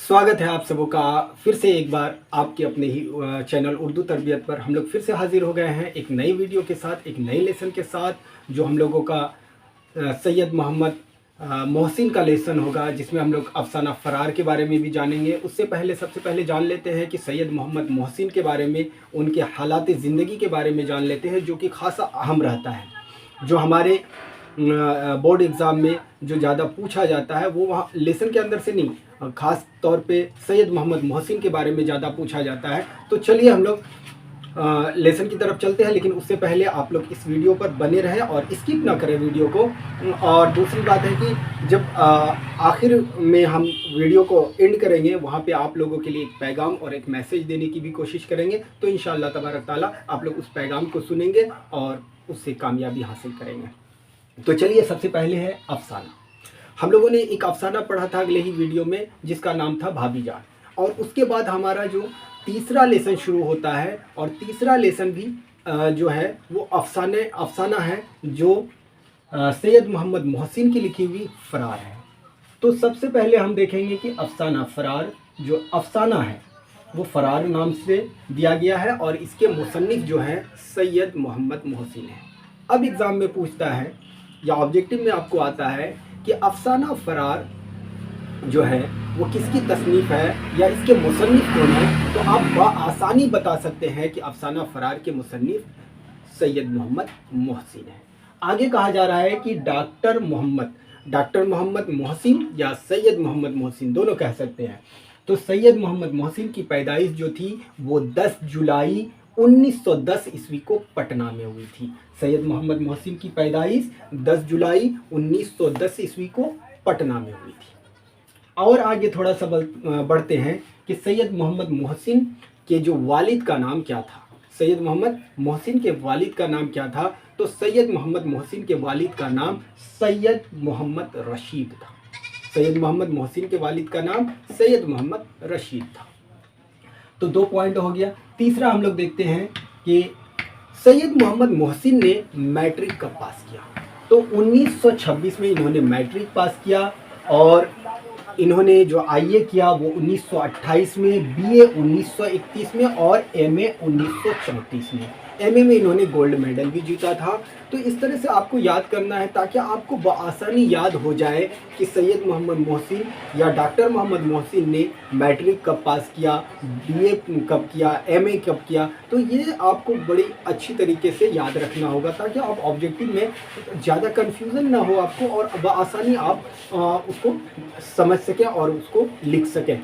स्वागत है आप सबों का फिर से एक बार आपके अपने ही चैनल उर्दू तरबियत पर। हम लोग फिर से हाजिर हो गए हैं एक नई वीडियो के साथ, एक नई लेसन के साथ, जो हम लोगों का सैयद मोहम्मद मोहसिन का लेसन होगा, जिसमें हम लोग अफसाना फ़रार के बारे में भी जानेंगे। उससे पहले सबसे पहले जान लेते हैं कि सैयद मोहम्मद मोहसिन के बारे में, उनके हालात ज़िंदगी के बारे में जान लेते हैं, जो कि ख़ासा अहम रहता है। जो हमारे बोर्ड एग्ज़ाम में जो ज़्यादा पूछा जाता है वो वहाँ लेसन के अंदर से नहीं, ख़ास तौर पे सैयद मोहम्मद मोहसिन के बारे में ज़्यादा पूछा जाता है। तो चलिए हम लोग लेसन की तरफ चलते हैं, लेकिन उससे पहले आप लोग इस वीडियो पर बने रहें और स्किप ना करें वीडियो को। और दूसरी बात है कि जब आखिर में हम वीडियो को एंड करेंगे, वहाँ पे आप लोगों के लिए एक पैगाम और एक मैसेज देने की भी कोशिश करेंगे। तो इंशाअल्लाह तबारक ताला आप लोग उस पैगाम को सुनेंगे और उससे कामयाबी हासिल करेंगे। तो चलिए, सबसे पहले है अफसाना। हम लोगों ने एक अफसाना पढ़ा था अगले ही वीडियो में, जिसका नाम था भाभी जान। और उसके बाद हमारा जो तीसरा लेसन शुरू होता है, और तीसरा लेसन भी जो है वो अफसाना है, जो सैयद मोहम्मद मोहसिन की लिखी हुई फ़रार है। तो सबसे पहले हम देखेंगे कि अफसाना फ़रार, जो अफसाना है वो फ़रार नाम से दिया गया है, और इसके मुसन्निफ़ जो हैं सैयद मोहम्मद मोहसिन है। अब एग्ज़ाम में पूछता है या ऑब्जेक्टिव में आपको आता है कि अफसाना फ़रार जो है वो किसकी तसनीफ़ है या इसके मुसन्निफ़ कौन है। तो आप बआसानी बता सकते हैं कि अफसाना फ़रार के मुसन्निफ़ सैयद मोहम्मद मोहसिन है। आगे कहा जा रहा है कि डॉक्टर मोहम्मद मोहसिन या सैयद मोहम्मद मोहसिन दोनों कह सकते हैं। तो सैयद मोहम्मद मोहसिन की पैदाइश जो थी वो 10 जुलाई 1910 ईस्वी को पटना में हुई थी। सैयद मोहम्मद मोहसिन की पैदाइश 10 जुलाई 1910 ईस्वी को पटना में हुई थी। और आगे थोड़ा सा बढ़ते हैं कि सैयद मोहम्मद मोहसिन के जो वालिद का नाम क्या था। सैयद मोहम्मद मोहसिन के वालिद का नाम क्या था? तो सैयद मोहम्मद मोहसिन के वालिद का नाम सैयद मोहम्मद रशीद था। सैयद मोहम्मद मोहसिन के वालिद का नाम सैयद मोहम्मद रशीद था। तो 2 पॉइंट हो गया। तीसरा हम लोग देखते हैं कि सैयद मोहम्मद मोहसिन ने मैट्रिक कब पास किया। तो 1926 में इन्होंने मैट्रिक पास किया, और इन्होंने जो आईए किया वो 1928 में, बीए 1931 में और एमए 1934 में। एमए में इन्होंने गोल्ड मेडल भी जीता था। तो इस तरह से आपको याद करना है ताकि आपको बआसानी याद हो जाए कि सैयद मोहम्मद मोहसिन या डॉक्टर मोहम्मद मोहसिन ने मैट्रिक कब पास किया, बीए कब किया, एमए कब किया। तो ये आपको बड़ी अच्छी तरीके से याद रखना होगा ताकि आप ऑब्जेक्टिव में ज़्यादा कन्फ्यूज़न ना हो आपको, और बआसानी आप उसको समझ सकें और उसको लिख सकें।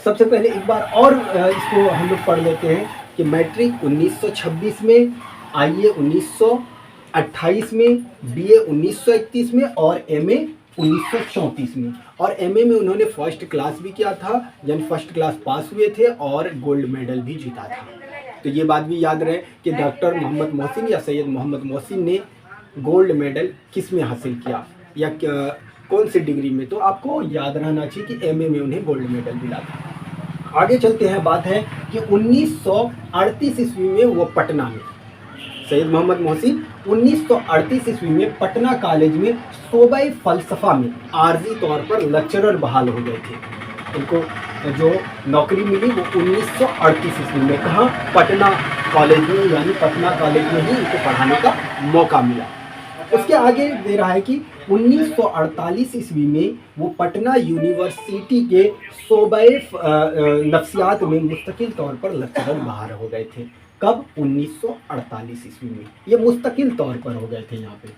सबसे पहले एक बार और इसको हम लोग पढ़ लेते हैं कि मैट्रिक 1926 में, आईए 1928 में, बीए 1931 में और एमए 1934 में। और एमए में उन्होंने फर्स्ट क्लास भी किया था, यानी फर्स्ट क्लास पास हुए थे और गोल्ड मेडल भी जीता था। तो ये बात भी याद रहे कि डॉक्टर मोहम्मद मोहसिन या सैयद मोहम्मद मोहसिन ने गोल्ड मेडल किस में हासिल किया या कौन सी डिग्री में। तो आपको याद रहना चाहिए कि एमए में उन्हें गोल्ड मेडल मिला था। आगे चलते हैं। बात है कि 1938 ईस्वी में वो पटना में, सैयद मोहम्मद मोहसिन 1938 ईस्वी में पटना कॉलेज में शोबे फ़लसफ़ा में आर्जी तौर पर लेक्चरर बहाल हो गए थे। उनको जो नौकरी मिली वो 1938 ईस्वी में, कहाँ? पटना कॉलेज में, यानी पटना कॉलेज में ही उनको पढ़ाने का मौका मिला। उसके आगे दे रहा है कि 1948 ईस्वी में वो पटना यूनिवर्सिटी के शोबे नफ्सियात में मुस्तकिल तौर पर लेक्चरर बाहर हो गए थे। कब? 1948 ईस्वी में ये मुस्तकिल तौर पर हो गए थे यहाँ पे।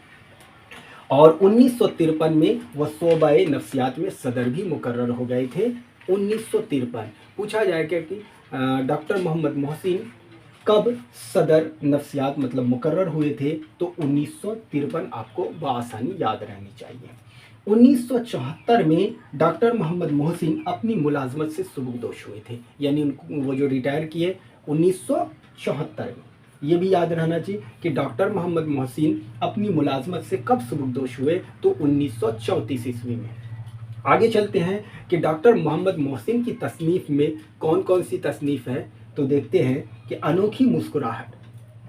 और 1953 में वह शोबे नफ्सियात में सदर भी मुकर्रर हो गए थे। 1953 पूछा जाएगा कि डॉक्टर मोहम्मद मोहसिन कब सदर नफ्सियात मतलब मुकर्रर हुए थे। तो 1953 आपको बआसानी याद रहनी चाहिए। 1974 में डॉक्टर मोहम्मद मोहसिन अपनी मुलाजमत से सुबुकदोश हुए थे, यानी उनको वो जो रिटायर किए 1974 में। ये भी याद रहना चाहिए कि डॉक्टर मोहम्मद मोहसिन अपनी मुलाजमत से कब सुबुकदोश हुए। तो 1934 ईस्वी में। आगे चलते हैं कि डॉक्टर मोहम्मद मोहसिन की तसनीफ़ में कौन कौन सी तसनीफ़ है। तो देखते हैं कि अनोखी मुस्कुराहट,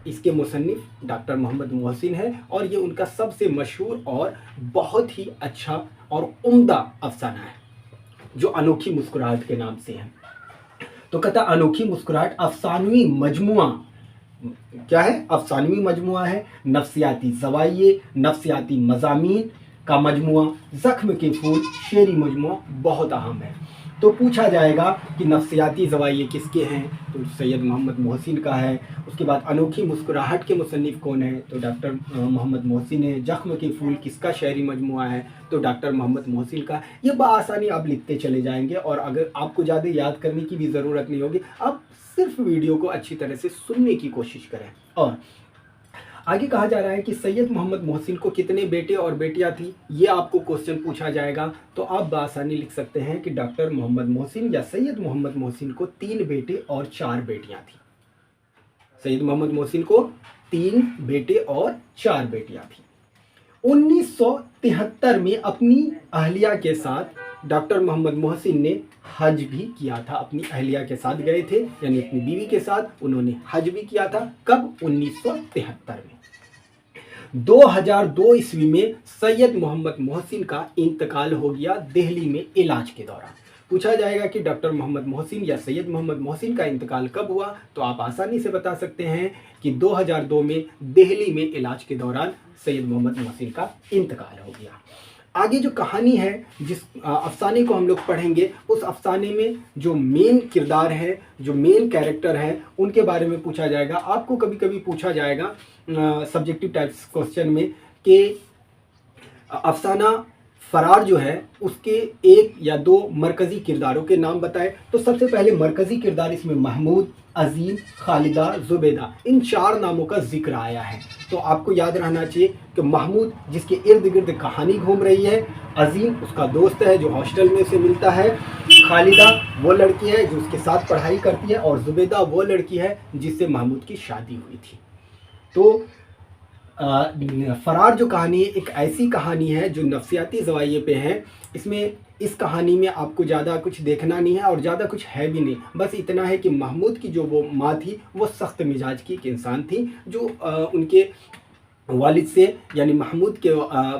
इसके मुसन्निफ़ डॉक्टर मोहम्मद मोहसिन है, और ये उनका सबसे मशहूर और बहुत ही अच्छा और उम्दा अफसाना है। जो अनोखी मुस्कुराहट के नाम से है। तो कहता अनोखी मुस्कुराहट अफसानवी मजमुआ, क्या है? अफसानवी मजमुआ है, नफ्सियाती ज़वाइये, नफ्सियाती मज़ामीन का मजमुआ, ज़ख्म के फूल शेरी मजमुआ बहुत अहम है। तो पूछा जाएगा कि नफ्सियाती ज़वाइये किसके हैं, तो सैयद मोहम्मद मोहसिन का है। उसके बाद अनोखी मुस्कुराहट के मुसन्निफ़ कौन है, तो डॉक्टर मोहम्मद मोहसिन है। ज़ख्म के फूल किसका शायरी मजमुआ है, तो डॉक्टर मोहम्मद मोहसिन का। ये बआसानी आप लिखते चले जाएंगे और अगर आपको ज़्यादा याद करने की भी ज़रूरत नहीं होगी, आप सिर्फ वीडियो को अच्छी तरह से सुनने की कोशिश करें। और आगे कहा जा रहा है कि सैयद मोहम्मद मोहसिन को कितने बेटे और बेटियां थी, ये आपको क्वेश्चन पूछा जाएगा। तो आप बआसानी लिख सकते हैं कि डॉक्टर मोहम्मद मोहसिन या सैयद मोहम्मद मोहसिन को 3 बेटे और 4 बेटियां थी। सैयद मोहम्मद मोहसिन को 3 बेटे और 4 बेटियां थी। 1973 में अपनी अहलिया के साथ डॉक्टर मोहम्मद मोहसिन ने हज भी किया था। अपनी अहलिया के साथ गए थे, यानी अपनी बीवी के साथ उन्होंने हज भी किया था। कब? 1973 में। 2002 ईस्वी में सैयद मोहम्मद मोहसिन का इंतकाल हो गया दिल्ली में इलाज के दौरान। पूछा जाएगा कि डॉक्टर मोहम्मद मोहसिन या सैयद मोहम्मद मोहसिन का इंतकाल कब हुआ, तो आप आसानी से बता सकते हैं कि 2002 में दिल्ली में इलाज के दौरान सैयद मोहम्मद मोहसिन का इंतकाल हो गया। आगे जो कहानी है, जिस अफसाने को हम लोग पढ़ेंगे, उस अफसाने में जो मेन किरदार है, जो मेन कैरेक्टर है, उनके बारे में पूछा जाएगा। आपको कभी कभी पूछा जाएगा सब्जेक्टिव टाइप्स क्वेश्चन में कि अफसाना फरार जो है उसके 1 या 2 मरकज़ी किरदारों के नाम बताए। तो सबसे पहले मरकज़ी किरदार इसमें महमूद, अजीम, खालिदा, जुबैदा, इन 4 नामों का जिक्र आया है। तो आपको याद रहना चाहिए कि महमूद जिसके इर्द गिर्द कहानी घूम रही है, अजीम उसका दोस्त है जो हॉस्टल में उसे मिलता है, खालिदा वो लड़की है जो उसके साथ पढ़ाई करती है, और जुबैदा वो लड़की है जिससे महमूद की शादी हुई थी। तो फरार जो कहानी है एक ऐसी कहानी है जो नफ्सियाती ज़वाइये पे है। इसमें इस कहानी में आपको ज़्यादा कुछ देखना नहीं है और ज़्यादा कुछ है भी नहीं। बस इतना है कि महमूद की जो वो माँ थी वो सख्त मिजाज की एक इंसान थी, जो उनके वालिद से यानी महमूद के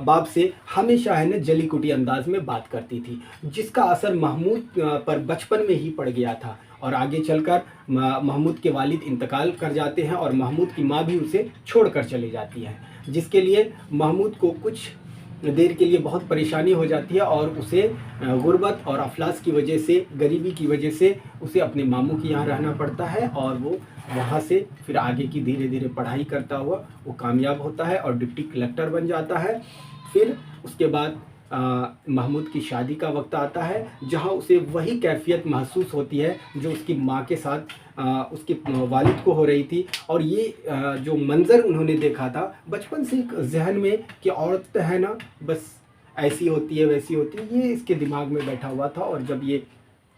बाप से हमेशा है न जली कुटी अंदाज में बात करती थी, जिसका असर महमूद पर बचपन में ही पड़ गया था। और आगे चलकर महमूद के वालिद इंतकाल कर जाते हैं और महमूद की माँ भी उसे छोड़कर चली जाती है, जिसके लिए महमूद को कुछ देर के लिए बहुत परेशानी हो जाती है और उसे गुर्बत और अफलास की वजह से, गरीबी की वजह से उसे अपने मामू के यहाँ रहना पड़ता है। और वो वहाँ से फिर आगे की धीरे धीरे पढ़ाई करता हुआ वो कामयाब होता है और डिप्टी कलेक्टर बन जाता है। फिर उसके बाद महमूद की शादी का वक्त आता है, जहाँ उसे वही कैफियत महसूस होती है जो उसकी माँ के साथ उसके वालिद को हो रही थी। और ये जो मंज़र उन्होंने देखा था बचपन से एक जहन में कि औरत है ना बस ऐसी होती है वैसी होती है, ये इसके दिमाग में बैठा हुआ था। और जब ये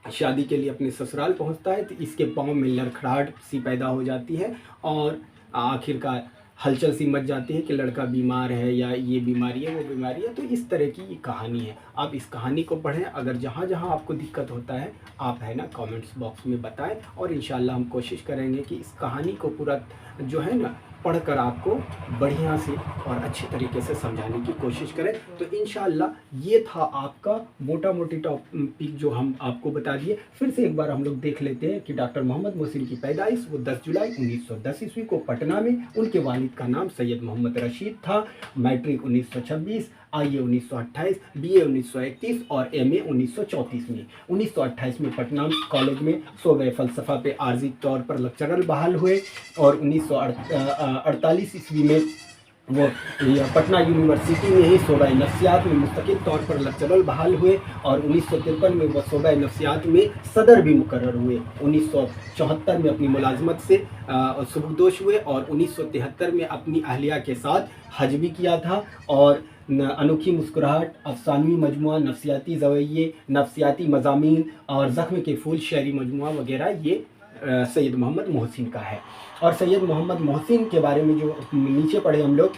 शादी के लिए अपने ससुराल पहुंचता है तो इसके पाँव में लड़खड़ाहट सी पैदा हो जाती है और आखिरकार हलचल सी मच जाती है कि लड़का बीमार है या ये बीमारी है वो बीमारी है। तो इस तरह की ये कहानी है। आप इस कहानी को पढ़ें। अगर जहाँ जहाँ आपको दिक्कत होता है आप है ना कमेंट्स बॉक्स में बताएं और इंशाल्लाह हम कोशिश करेंगे कि इस कहानी को पूरा जो है ना पढ़कर आपको बढ़िया से और अच्छे तरीके से समझाने की कोशिश करें। तो इंशाल्लाह ये था आपका मोटा मोटी टॉपिक जो हम आपको बता दिए। फिर से एक बार हम लोग देख लेते हैं कि डॉक्टर मोहम्मद मोहसिन की पैदाइश वो 10 जुलाई 1910 ईस्वी को पटना में, उनके वालिद का नाम सैयद मोहम्मद रशीद था। मैट्रिक 1926, आईए 1928, बीए 1931 और एमए 1934 में। 1928 में पटना कॉलेज में शोबे फ़लसफ़ा पे आर्जी तौर पर लेक्चरर बहाल हुए और 1948 ईस्वी में वो पटना यूनिवर्सिटी में ही शोबा नफ्सियात में मुस्तकिल तौर पर लेक्चरर बहाल हुए और 1953 में वह शोबा नफ्सियात में सदर भी मुकर्रर हुए। 1974 में अपनी मुलाजमत से सुबकदोश हुए और 1973 में अपनी अहलिया के साथ हज भी किया था। और अनोखी मुस्कुराहट, अफसानवी मजमुआ, नफ्सियाती ज़वाइये, नफ्सियाती मज़ामीन और ज़ख्म के फूल शायरी मजमुआ वगैरह ये सैयद मोहम्मद मोहसिन का है। और सैयद मोहम्मद मोहसिन के बारे में जो नीचे पढ़े हम लोग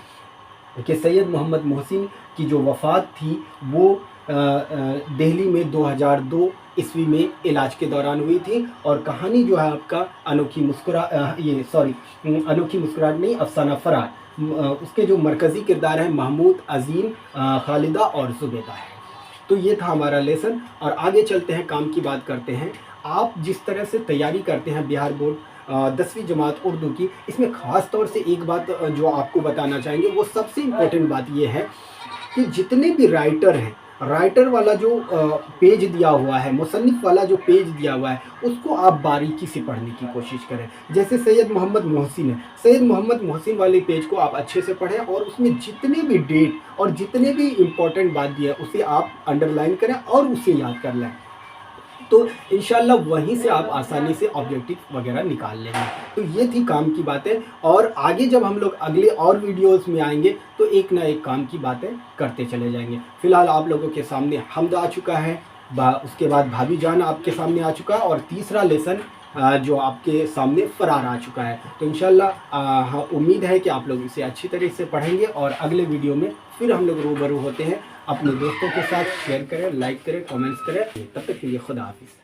कि सैयद मोहम्मद मोहसिन की जो वफ़ात थी वो दिल्ली में 2002 ईस्वी में इलाज के दौरान हुई थी। और कहानी जो है आपका अनोखी मुस्कुराहट नहीं, अफसाना फरार, उसके जो मरकज़ी किरदार हैं महमूद, अजीम, खालिदा और जुबैदा है। तो ये था हमारा लेसन और आगे चलते हैं, काम की बात करते हैं। आप जिस तरह से तैयारी करते हैं बिहार बोर्ड 10वीं जमात उर्दू की, इसमें ख़ास तौर से एक बात जो आपको बताना चाहेंगे, वो सबसे इम्पोर्टेंट बात ये है कि जितने भी राइटर हैं, राइटर वाला जो पेज दिया हुआ है, मुसन्निफ़ वाला जो पेज दिया हुआ है, उसको आप बारीकी से पढ़ने की कोशिश करें। जैसे सैयद मोहम्मद मोहसिन है, सैयद मोहम्मद मोहसिन वाले पेज को आप अच्छे से पढ़ें और उसमें जितने भी डेट और जितने भी इम्पोर्टेंट बात दी है उसे आप अंडरलाइन करें और उसे याद कर लें। तो इंशाल्लाह वहीं से आप आसानी से ऑब्जेक्टिव वगैरह निकाल लेंगे। तो ये थी काम की बातें, और आगे जब हम लोग अगले और वीडियोस में आएंगे तो एक ना एक काम की बातें करते चले जाएंगे। फ़िलहाल आप लोगों के सामने हमद आ चुका है, उसके बाद भाभी जान आपके सामने आ चुका है, और तीसरा लेसन जो आपके सामने फ़रार आ चुका है। तो इंशाल्लाह हाँ, उम्मीद है कि आप लोग इसे अच्छी तरह से पढ़ेंगे और अगले वीडियो में फिर हम लोग रूबरू होते हैं। अपने दोस्तों के साथ शेयर करें, लाइक करें, कमेंट्स करें। तब तक के लिए खुदा हाफिज़।